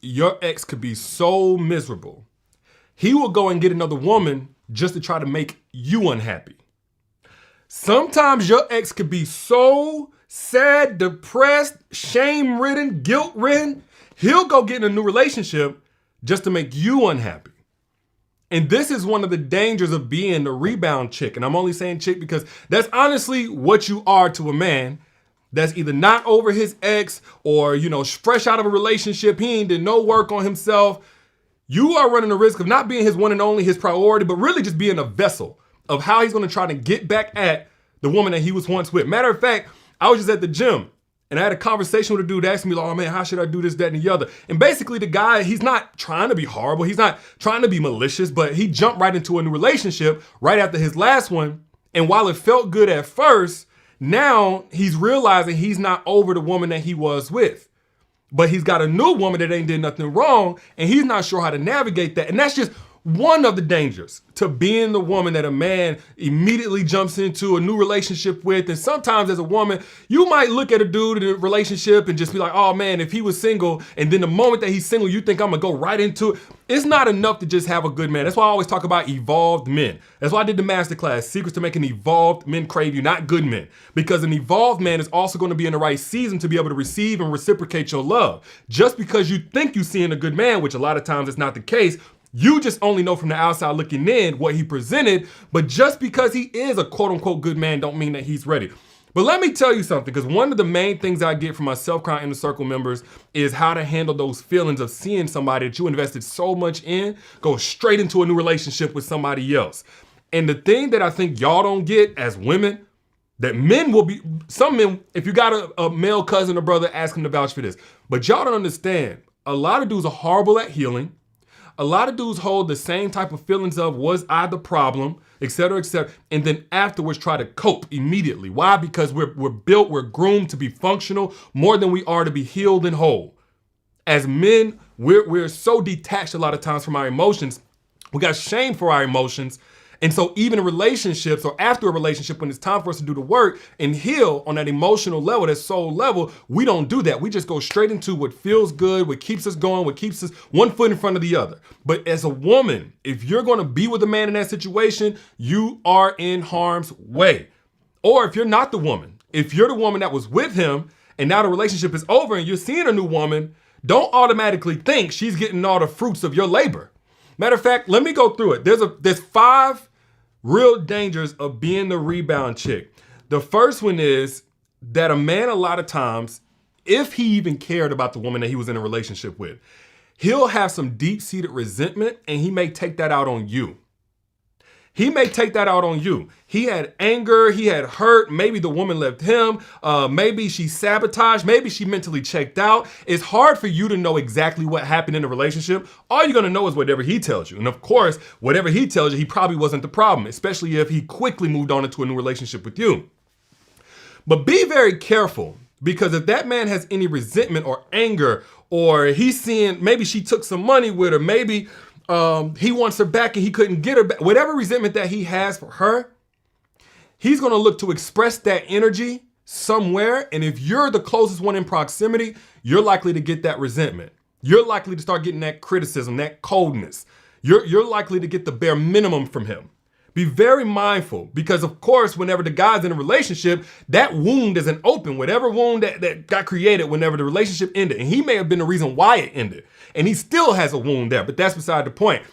Your ex could be so miserable. He will go and get another woman just to try to make you unhappy. Sometimes your ex could be so sad, depressed, shame-ridden, guilt-ridden, he'll go get in a new relationship just to make you unhappy. And this is one of the dangers of being the rebound chick. And I'm only saying chick because that's honestly what you are to a man that's either not over his ex or, fresh out of a relationship. He ain't did no work on himself. You are running the risk of not being his one and only, his priority, but really just being a vessel of how he's going to try to get back at the woman that he was once with. Matter of fact, I was just at the gym and I had a conversation with a dude asking me, like, oh man, how should I do this, that, and the other? And basically the guy, he's not trying to be horrible. He's not trying to be malicious, but he jumped right into a new relationship right after his last one. And while it felt good at first, now he's realizing he's not over the woman that he was with. But he's got a new woman that ain't did nothing wrong, and he's not sure how to navigate that. And that's just one of the dangers to being the woman that a man immediately jumps into a new relationship with. And sometimes as a woman, you might look at a dude in a relationship and just be like, oh man, if he was single, and then the moment that he's single, you think I'm gonna go right into it. It's not enough to just have a good man. That's why I always talk about evolved men. That's why I did the masterclass, Secrets to Making Evolved Men Crave You, not good men. Because an evolved man is also gonna be in the right season to be able to receive and reciprocate your love. Just because you think you're seeing a good man, which a lot of times is not the case, you just only know from the outside looking in what he presented, but just because he is a quote unquote good man don't mean that he's ready. But let me tell you something, because one of the main things I get from my Self-Crown Inner Circle members is how to handle those feelings of seeing somebody that you invested so much in go straight into a new relationship with somebody else. And the thing that I think y'all don't get as women, that men will be, some men, if you got a male cousin or brother, ask him to vouch for this. But y'all don't understand, a lot of dudes are horrible at healing. A lot of dudes hold the same type of feelings of, was I the problem, et cetera, and then afterwards try to cope immediately. Why? Because we're built, we're groomed to be functional more than we are to be healed and whole. As men, we're so detached a lot of times from our emotions. We got shame for our emotions. And so even in relationships or after a relationship, when it's time for us to do the work and heal on that emotional level, that soul level, we don't do that. We just go straight into what feels good, what keeps us going, what keeps us one foot in front of the other. But as a woman, if you're going to be with a man in that situation, you are in harm's way. Or if you're not the woman, if you're the woman that was with him and now the relationship is over and you're seeing a new woman, don't automatically think she's getting all the fruits of your labor. Matter of fact, let me go through it. There's 5 real dangers of being the rebound chick. The first one is that a man, a lot of times, if he even cared about the woman that he was in a relationship with, he'll have some deep-seated resentment and he may take that out on you. He may take that out on you. He had anger, he had hurt, maybe the woman left him, maybe she sabotaged, maybe she mentally checked out. It's hard for you to know exactly what happened in the relationship. All you're gonna know is whatever he tells you. And of course, whatever he tells you, he probably wasn't the problem, especially if he quickly moved on into a new relationship with you. But be very careful, because if that man has any resentment or anger, or he's seeing maybe she took some money with her, maybe he wants her back and he couldn't get her back. Whatever resentment that he has for her, he's going to look to express that energy somewhere. And if you're the closest one in proximity, you're likely to get that resentment. You're likely to start getting that criticism, that coldness. You're likely to get the bare minimum from him. Be very mindful, because of course, whenever the guy's in a relationship, that wound isn't open. Whatever wound that got created whenever the relationship ended, and he may have been the reason why it ended, and he still has a wound there, but that's beside the point.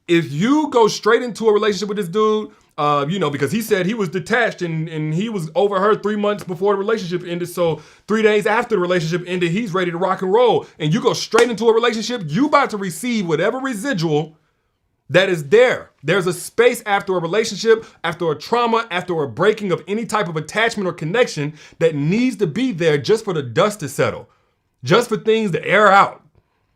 If you go straight into a relationship with this dude, because he said he was detached and he was over her 3 months before the relationship ended, so 3 days after the relationship ended, he's ready to rock and roll, and you go straight into a relationship, you about to receive whatever residual that is there. There's a space after a relationship, after a trauma, after a breaking of any type of attachment or connection that needs to be there just for the dust to settle, just for things to air out.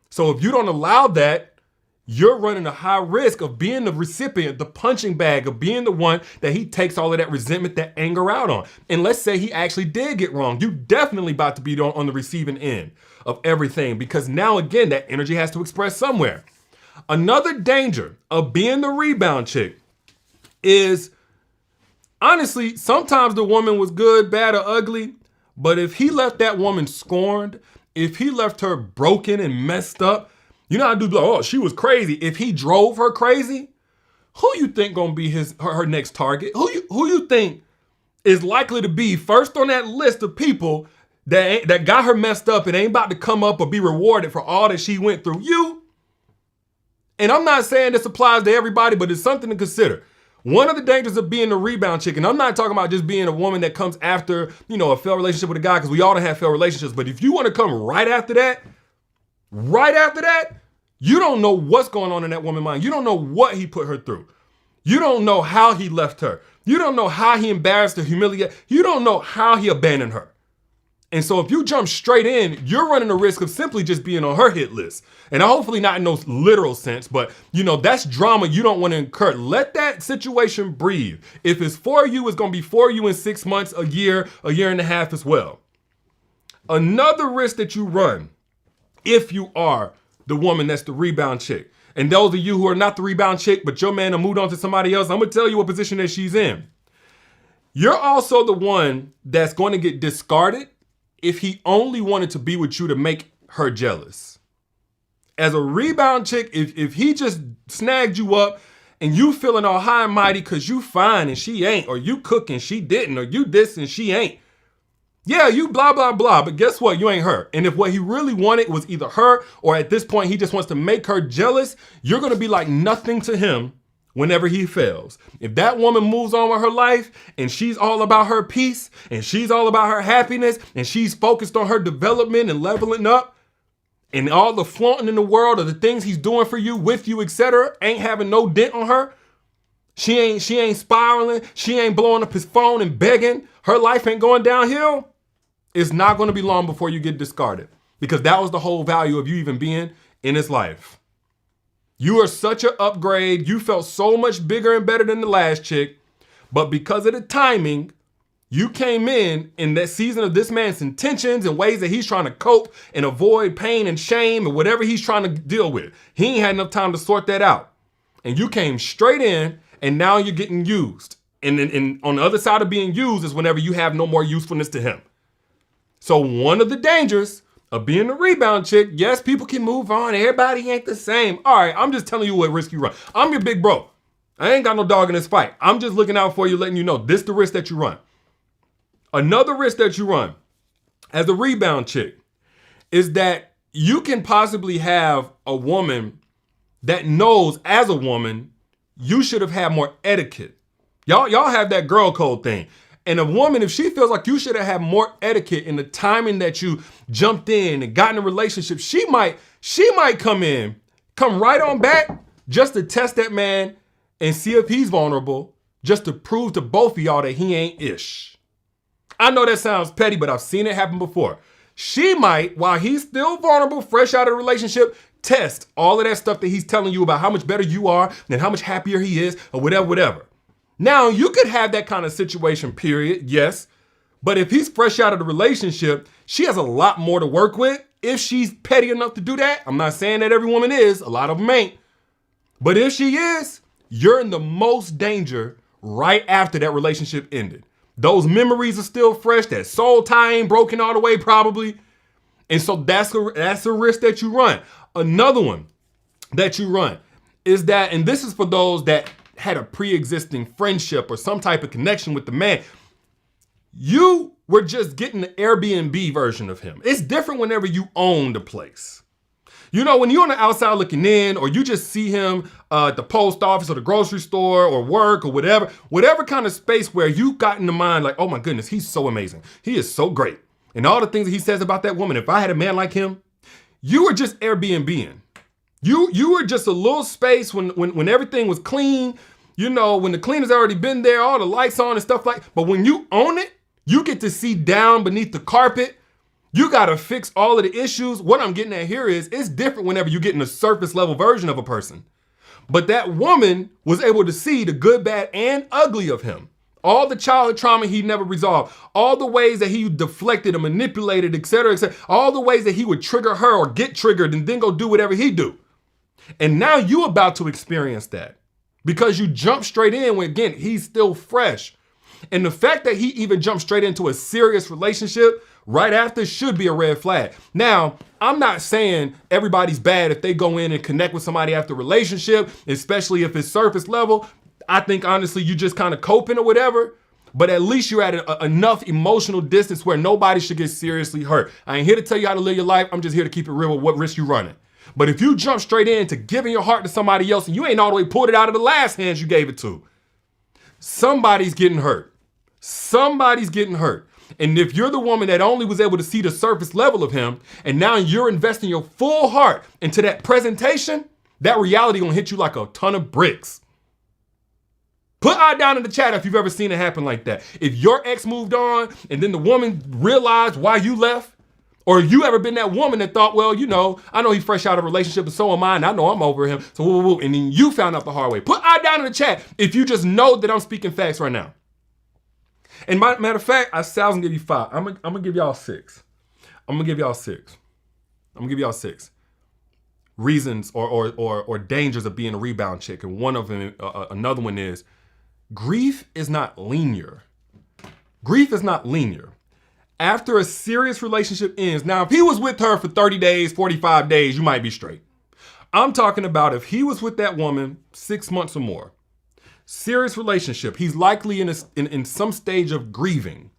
So if you don't allow that, you're running a high risk of being the recipient, the punching bag, of being the one that he takes all of that resentment, that anger out on. And let's say he actually did get wrong. You definitely about to be on the receiving end of everything, because now again, that energy has to express somewhere. Another danger of being the rebound chick is, honestly, sometimes the woman was good, bad, or ugly, but if he left that woman scorned, if he left her broken and messed up, you know how dudes be like, oh, she was crazy. If he drove her crazy, who you think gonna be her next target? Who you think is likely to be first on that list of people that got her messed up and ain't about to come up or be rewarded for all that she went through? You. And I'm not saying this applies to everybody, but it's something to consider. One of the dangers of being a rebound chick, and I'm not talking about just being a woman that comes after, a failed relationship with a guy, because we all don't have failed relationships. But if you want to come right after that, you don't know what's going on in that woman's mind. You don't know what he put her through. You don't know how he left her. You don't know how he embarrassed her, humiliated. You don't know how he abandoned her. And so if you jump straight in, you're running the risk of simply just being on her hit list. And hopefully not in no literal sense, but that's drama you don't want to incur. Let that situation breathe. If it's for you, it's going to be for you in 6 months, a year and a half as well. Another risk that you run, if you are the woman that's the rebound chick, and those of you who are not the rebound chick, but your man moved on to somebody else, I'm going to tell you what position that she's in. You're also the one that's going to get discarded if he only wanted to be with you to make her jealous. As a rebound chick, if he just snagged you up and you feeling all high and mighty because you fine and she ain't, or you cook and she didn't, or you this and she ain't. Yeah, you blah, blah, blah, but guess what? You ain't her. And if what he really wanted was either her or at this point he just wants to make her jealous, you're going to be like nothing to him whenever he fails. If that woman moves on with her life and she's all about her peace and she's all about her happiness and she's focused on her development and leveling up and all the flaunting in the world of the things he's doing for you, with you, etc., ain't having no dent on her. She ain't spiraling. She ain't blowing up his phone and begging. Her life ain't going downhill. It's not going to be long before you get discarded, because that was the whole value of you even being in his life. You are such an upgrade. You felt so much bigger and better than the last chick. But because of the timing, you came in that season of this man's intentions and ways that he's trying to cope and avoid pain and shame and whatever he's trying to deal with. He ain't had enough time to sort that out. And you came straight in, and now you're getting used. And on the other side of being used is whenever you have no more usefulness to him. So one of the dangers of being a rebound chick, yes, people can move on. Everybody ain't the same. All right, I'm just telling you what risk you run. I'm your big bro. I ain't got no dog in this fight. I'm just looking out for you, letting you know this the risk that you run. Another risk that you run as a rebound chick is that you can possibly have a woman that knows as a woman you should have had more etiquette. Y'all have that girl code thing. And a woman, if she feels like you should have had more etiquette in the timing that you jumped in and got in a relationship, she might come right on back just to test that man and see if he's vulnerable, just to prove to both of y'all that he ain't ish. I know that sounds petty, but I've seen it happen before. She might, while he's still vulnerable, fresh out of the relationship, test all of that stuff that he's telling you about how much better you are and how much happier he is or whatever. Now, you could have that kind of situation, period, yes. But if he's fresh out of the relationship, she has a lot more to work with if she's petty enough to do that. I'm not saying that every woman is. A lot of them ain't. But if she is, you're in the most danger right after that relationship ended. Those memories are still fresh. That soul tie ain't broken all the way probably. And so that's a risk that you run. Another one that you run is that, and this is for those that had a pre-existing friendship or some type of connection with the man, you were just getting the Airbnb version of him. It's different whenever you own the place. When you're on the outside looking in, or you just see him at the post office or the grocery store or work or whatever kind of space where you got in the mind like, oh my goodness, he's so amazing. He is so great. And all the things that he says about that woman, if I had a man like him, you were just Airbnb-ing. You were just a little space when everything was clean, when the cleaner's already been there, all the lights on and stuff but when you own it, you get to see down beneath the carpet. You got to fix all of the issues. What I'm getting at here is it's different whenever you're getting a surface level version of a person. But that woman was able to see the good, bad, and ugly of him. All the childhood trauma he never resolved, all the ways that he deflected and manipulated, et cetera, all the ways that he would trigger her or get triggered and then go do whatever he do. And now you about to experience that because you jump straight in when, again, he's still fresh. And the fact that he even jumped straight into a serious relationship right after should be a red flag. Now, I'm not saying everybody's bad if they go in and connect with somebody after a relationship, especially if it's surface level. I think honestly, you just kind of coping or whatever. But at least you're at enough emotional distance where nobody should get seriously hurt. I ain't here to tell you how to live your life. I'm just here to keep it real with what risk you running. But if you jump straight into giving your heart to somebody else and you ain't all the way pulled it out of the last hands you gave it to, somebody's getting hurt. Somebody's getting hurt. And if you're the woman that only was able to see the surface level of him, and now you're investing your full heart into that presentation, that reality gonna hit you like a ton of bricks. Put I down in the chat if you've ever seen it happen like that. If your ex moved on and then the woman realized why you left, or you ever been that woman that thought, well, you know, I know he's fresh out of a relationship, but so am I, and I know I'm over him, so woo, woo, woo, and then you found out the hard way. Put I down in the chat if you just know that I'm speaking facts right now. And matter of fact, I said I was gonna give you 5. I'm gonna give y'all 6. I'm gonna give y'all 6. I'm gonna give y'all 6 reasons or dangers of being a rebound chick. And one of them, another one is, grief is not linear. Grief is not linear. After a serious relationship ends, now if he was with her for 30 days, 45 days, you might be straight. I'm talking about if he was with that woman 6 months or more, serious relationship, he's likely in some stage of grieving.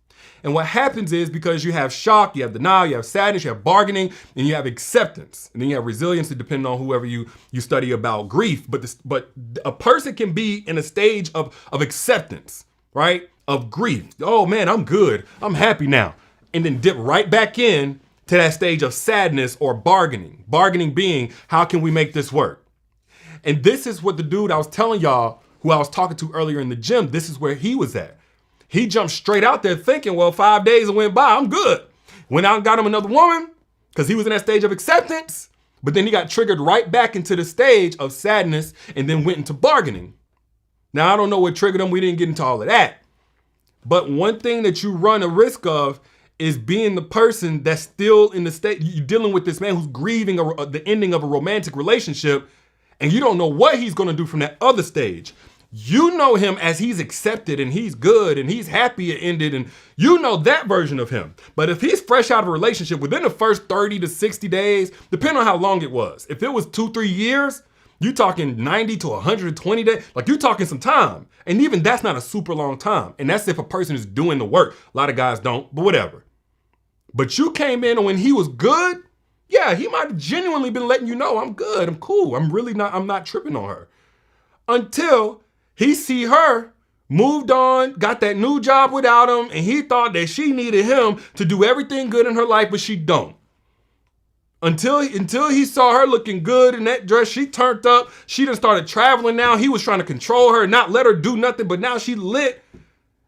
And what happens is, because you have shock, you have denial, you have sadness, you have bargaining, and you have acceptance. And then you have resilience, depending on whoever you study about grief. But a person can be in a stage of acceptance, right? Of grief. Oh man, I'm good. I'm happy now. And then dip right back in to that stage of sadness or bargaining. Bargaining being, how can we make this work? And this is what the dude I was telling y'all, who I was talking to earlier in the gym, this is where he was at. He jumped straight out there thinking, well, 5 days went by, I'm good. Went out and got him another woman because he was in that stage of acceptance. But then he got triggered right back into the stage of sadness and then went into bargaining. Now, I don't know what triggered him. We didn't get into all of that. But one thing that you run a risk of is being the person that's still in the state. You're dealing with this man who's grieving the ending of a romantic relationship, and you don't know what he's going to do from that other stage. You know him as he's accepted and he's good and he's happy it ended, and you know that version of him. But if he's fresh out of a relationship within the first 30 to 60 days, depending on how long it was, if it was 2-3 years, you talking 90 to 120 days, like you talking some time. And even that's not a super long time. And that's if a person is doing the work. A lot of guys don't, but whatever. But you came in and when he was good, yeah, he might have genuinely been letting you know, I'm good, I'm cool, I'm not tripping on her. Until he see her, moved on, got that new job without him, and he thought that she needed him to do everything good in her life, but she don't. Until he saw her looking good in that dress, she turned up, she done started traveling now, he was trying to control her, not let her do nothing, but now she lit.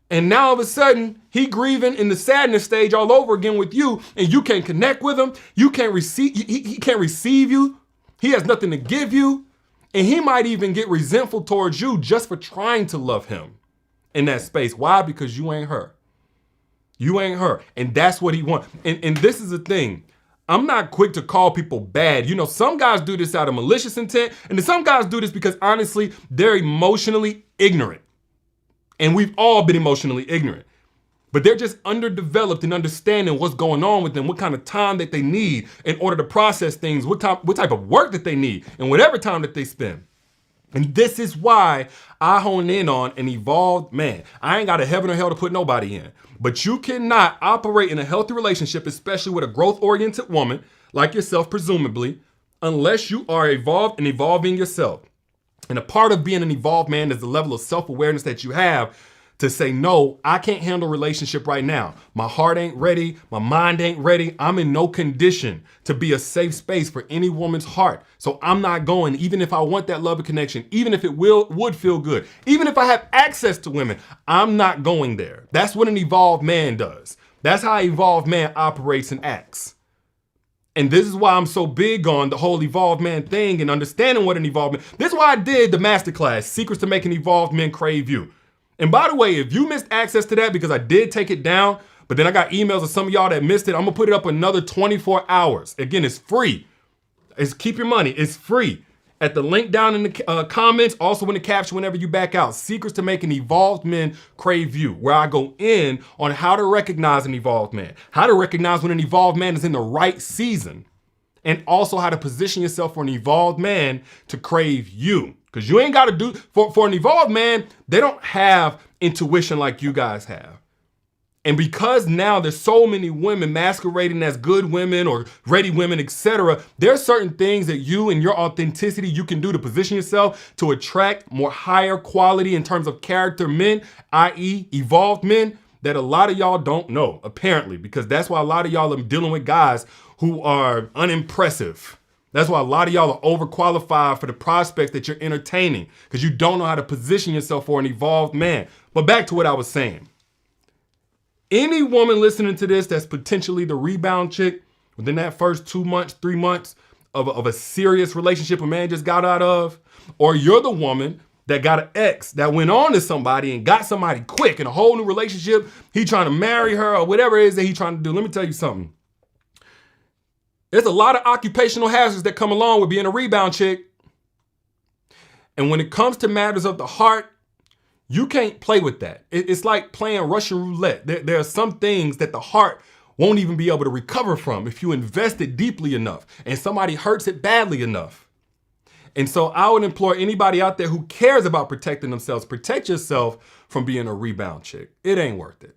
And now all of a sudden, he grieving in the sadness stage all over again with you, and you can't connect with him, you can't receive, he can't receive you, he has nothing to give you. And he might even get resentful towards you just for trying to love him in that space. Why? Because you ain't her. You ain't her. And that's what he wants. And this is the thing. I'm not quick to call people bad. You know, some guys do this out of malicious intent. And then some guys do this because honestly, they're emotionally ignorant. And we've all been emotionally ignorant. But they're just underdeveloped in understanding what's going on with them, what kind of time that they need in order to process things, what type of work that they need, and whatever time that they spend. And this is why I hone in on an evolved man. I ain't got a heaven or hell to put nobody in. But you cannot operate in a healthy relationship, especially with a growth-oriented woman, like yourself, presumably, unless you are evolved and evolving yourself. And a part of being an evolved man is the level of self-awareness that you have to say, no, I can't handle a relationship right now. My heart ain't ready. My mind ain't ready. I'm in no condition to be a safe space for any woman's heart. So I'm not going, even if I want that love and connection, even if it would feel good, even if I have access to women, I'm not going there. That's what an evolved man does. That's how an evolved man operates and acts. And this is why I'm so big on the whole evolved man thing and understanding what an evolved man. This is why I did the masterclass, Secrets to Making Evolved Men Crave You. And by the way, if you missed access to that, because I did take it down, but then I got emails of some of y'all that missed it, I'm gonna put it up another 24 hours. Again, it's free. Keep your money, it's free. at the link down in the comments, also in the caption whenever you back out. Secrets to Making Evolved Men Crave You, where I go in on how to recognize an evolved man, how to recognize when an evolved man is in the right season, and also how to position yourself for an evolved man to crave you. Because you ain't got to do, for an evolved man, they don't have intuition like you guys have. And because now there's so many women masquerading as good women or ready women, etc., there are certain things that you and your authenticity you can do to position yourself to attract more higher quality in terms of character men, i.e. evolved men, that a lot of y'all don't know, apparently, because that's why a lot of y'all are dealing with guys who are unimpressive. That's why a lot of y'all are overqualified for the prospects that you're entertaining, because you don't know how to position yourself for an evolved man. But back to what I was saying. Any woman listening to this that's potentially the rebound chick within that first 2 months, 3 months of a serious relationship a man just got out of, or you're the woman that got an ex that went on to somebody and got somebody quick in a whole new relationship, he trying to marry her or whatever it is that he trying to do. Let me tell you something. There's a lot of occupational hazards that come along with being a rebound chick. And when it comes to matters of the heart, you can't play with that. It's like playing Russian roulette. There are some things that the heart won't even be able to recover from if you invest it deeply enough and somebody hurts it badly enough. And so I would implore anybody out there who cares about protecting themselves, protect yourself from being a rebound chick. It ain't worth it.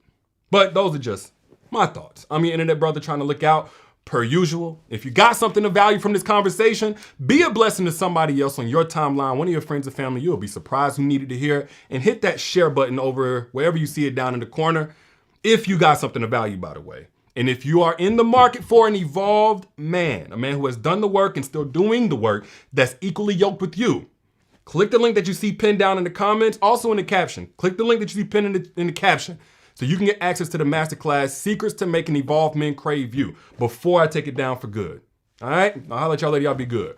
But those are just my thoughts. I'm your internet brother trying to look out. Per usual, if you got something of value from this conversation, be a blessing to somebody else on your timeline, one of your friends or family. You'll be surprised who needed to hear it. And hit that share button over wherever you see it down in the corner if you got something of value, by the way. And if you are in the market for an evolved man, a man who has done the work and still doing the work that's equally yoked with you, click the link that you see pinned down in the comments, also in the caption. Click the link that you see pinned in the caption, so you can get access to the masterclass, Secrets to Making Evolved Men Crave You, before I take it down for good. All right? I'll holler at y'all later. Y'all be good.